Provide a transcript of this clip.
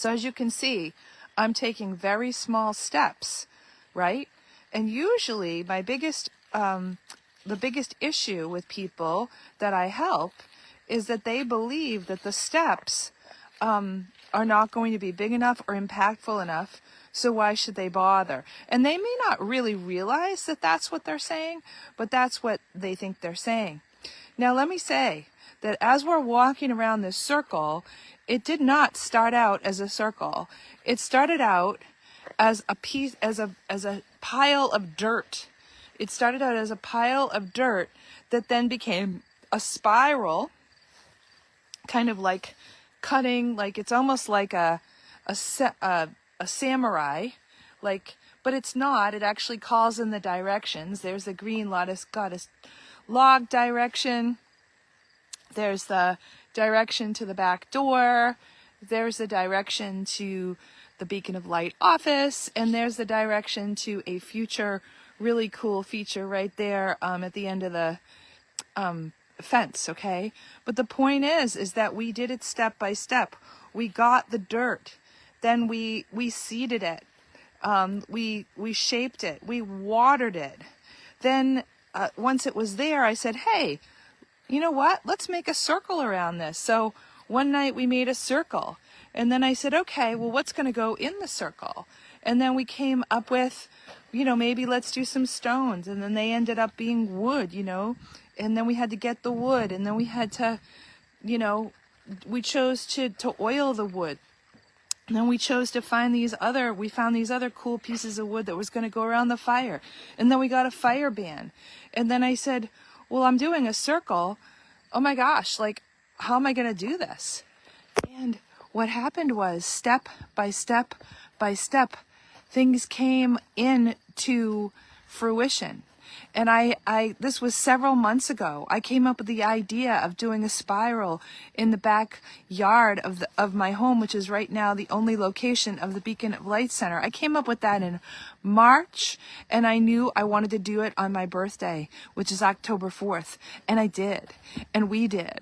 So as you can see, I'm taking very small steps, right? And usually my the biggest issue with people that I help is that they believe that the steps are not going to be big enough or impactful enough, so why should they bother? And they may not really realize that that's what they're saying, but that's what they think they're saying. Now, let me say that as we're walking around this circle, it did not start out as a circle. It started out as a piece, as a pile of dirt. It started out as a pile of dirt that then became a spiral, kind of like cutting, like it's almost like a samurai, like, but it's not. It actually calls in the directions. There's the green goddess log direction. There's the direction to the back door. There's the direction to the Beacon of Light office, and there's the direction to a future really cool feature right there at the end of the fence, okay? But the point is that we did it step by step. We got the dirt, then we seeded it, we shaped it, we watered it. Then once it was there, I said, hey, you know what? Let's make a circle around this. So one night we made a circle, and then I said, okay, well, what's going to go in the circle? And then we came up with, maybe let's do some stones, and then they ended up being wood, and then we had to get the wood, and then we had to, we chose to oil the wood. And then we chose to find these other cool pieces of wood that was going to go around the fire. And then we got a fire band. And then I said, well, I'm doing a circle. Oh my gosh, like, how am I going to do this? And what happened was step by step by step, things came into fruition. And this was several months ago. I came up with the idea of doing a spiral in the backyard of my home, which is right now the only location of the Beacon of Light Center. I came up with that in March, and I knew I wanted to do it on my birthday, which is October 4th. And I did, and we did.